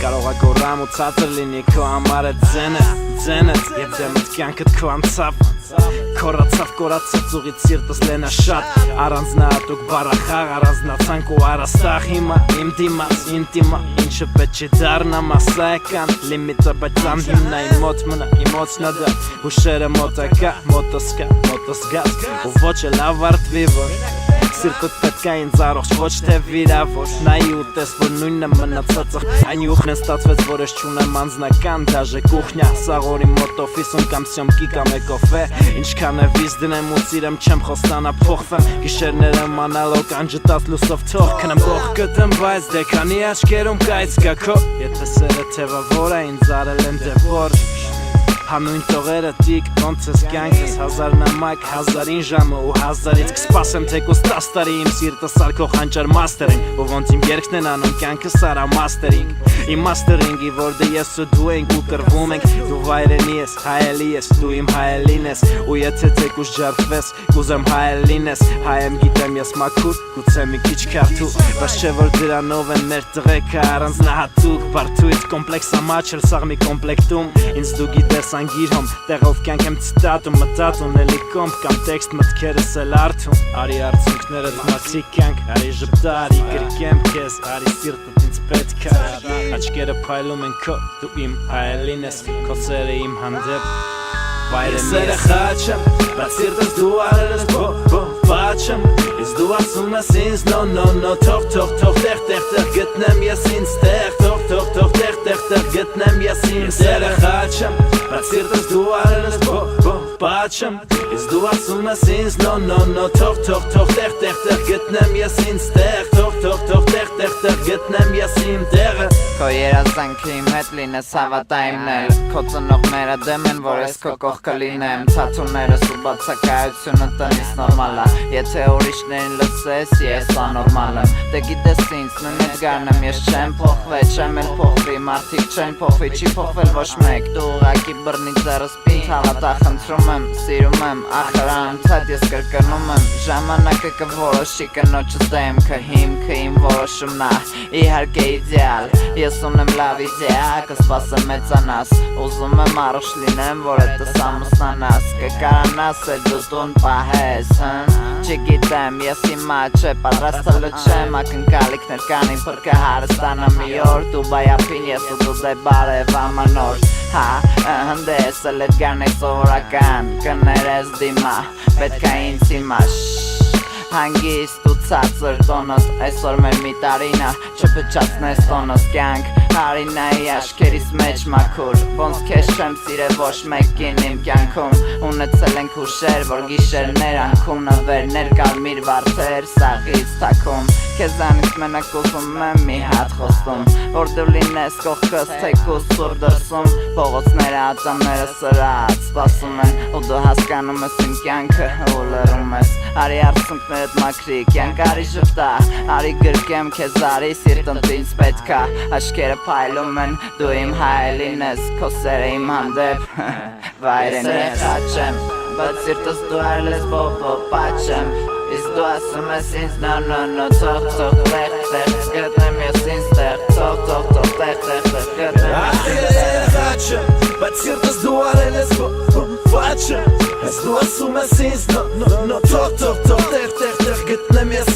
Կարող է գոռամ ու ցածր լինի քո համար է ձենը Եվ դեմդ կյանքդ քո անցավ Քորացավ կորացած ուղիդ սիրտս լենա շատ Առանձնահատուկ բառախաղ առանձնացանք ու առաստաղ Հիմա իմ դիմաց ինտիմա Ինչը պետք չի դառնա մասսայական Լիմիտը բայց անհիմնա իմ մոտ մնա Իմոցնա դա Հուշերը մոտակա Մոտս գաց Ու ոչ էլ ավարտվի որ Սիրտդ պետք է ինձ առողջ ոչ թե վիրավոր Նայի ու տես որ նույնն է մնացածը Այն յուխն է ստացվեց որ ես չունեմ անձնական Դաժե կուխնյա Սաղորի մոտ օֆիսում կամ սյոմքի կամ էկոֆե Ինչքան է վիզ դնեմ ու սիրեմ չեմ խոստանա փոխվեմ Գիշերները մանալոկ անջտած լուսով թող Քնեմ կող գտեմ բայց դե քանի աչքերում կայց կա քո Եթե սերը թևավոր է ինձ արել են դեպոր Հանույն տողերը տիկ, ոնց ես կյանքս Հազար նամակ, հազարին ժամը ու հազարից Կսպասեմ թեկուս 10 տարի իմ սիրտը սարքող հանճար մաստերին Ու ոնց իմ երգն են անում կյանքս արա մաստերինգ Իմ մաստերինգի որդե ես ու դու ենք ու կրվում ենք Դու վայրենի ես, հայելի ես, դու իմ հայելին ես Ու եթե թեկուս ջարդվես, կուզեմ հայելին ես Հայ եմ գիտեմ ես մաքուր, գուցե մի քիչ քարթու Բայց չէ որ դրանով են մեր տղեկը առանձնահատուկ Բարդույթ կոմպլեքս ամաչել սաղ մի կոմպլեկտում Ինձ դու գիտես անգիրհոմ Տեղով կյանք եմ ցիտատում մտածում էլի կոմպ կամ տեքստ մտքերս էլ արդում Արի արցունքներդ մաքսի կյանք Արի ժպտա, արի գրկեմ քեզ Արի սիրտդ ինձ պետք է Աչքերը փայլում են քո Դու իմ հայելին ես Քո սերը իմ հանդեպ Վայրենի ես Ես եմ Բայց սիրտս դու արել ես բաչեմ Ես դու ասում ես ինձ No Թող տեղ գտնեմ ես ինձ Թող տեղ գտնեմ ես ինձ Սերը խաչեմ Բայց սիրտս դու արել ես բաչեմ Ես դու ասում ես ինձ No Թող տեղ գտնեմ ես ինձ Թող տեղ գտնեմ ես իմ տեղը Քո երազանքը իմ հետ լինես հավատայիմներ Քո ծնողները դեմ են որ ես քո կողքը լինեմ Ցածուներս ու բացակայությունը տնից նորմալ է Եթե ուրիշներին լսես ես անորմալ եմ Դե գիտես ինձ նույն էդգարն եմ ես չեմ փոխվել Չեմ էլ փոխվի մարդիկ չեն փոխվի չի փոխվել ոչ մեկ Դու ուղակի բռնի ձեռս պինդ հավատա խնդրում եմ Սիրում եմ ախր անընդհատ ես կրկնում եմ Ժամանակը կորոշի կնոջս դեմքը հիմքը իմ որոշումն է Իհարկե իդեալ Ես ունեմ լավ իդեա կսպասեմ մեծանաս Ուզում եմ առողջ լինեմ որ հետս ամուսնանաս Կկարանաս է դու տուն պահես Չգիտեմ ես հիմա չէ պատրաստել չեմ Ակնկալիքներ կան իմ փրկը հարստանա մի օր Դուբայ ապին ես ու դու դե բարև ամանոր Հնդես էլ էդգարն է սովորական Կներես դիմա պետք է ինձ հիմա Հանգիստ ու ցածր տոնոս Այսօր մեր մի տարինա Չփչացնես տոնոս կյանք Հարինայի աշկերիս մեջ մաքուր Ոնց քեզ չեմ սիրել ոչ մեկին իմ կյանքում Ունեցել ենք հուշեր որ գիշերներ անքում Նվերներ կարմիր վարդեր սաղից թաքում Քեզանից մենակ ուզում եմ մի հատ խոստում Որ դու լինես կողքս թեկուս սուր դրսում Փողոցները ատամները սրած սպասում են Ու դու հասկանում ես իմ կյանքը ու լռում ես Արի արցունքներդ մաքրի կյանք արի ժպտա Արի գրկեմ քեզ արի սիրտդ ինձ պետքա Աչքերը փայլում են դու իմ հայելին ես Քո սերը իմ հանդեպ վայրենի խաչեմ Բայց սիրտս դու արել ես բոպաչեմ Իսկ դու ասում ես ինձ No Թող տեղ գտնեմ ես ինձ Թող տեղ գտնեմ ես ինձ Բայց սիրտս դու արել ես բոպաչեմ Ես դու ասում ես ինձ No Թող տեղ գտնեմ ես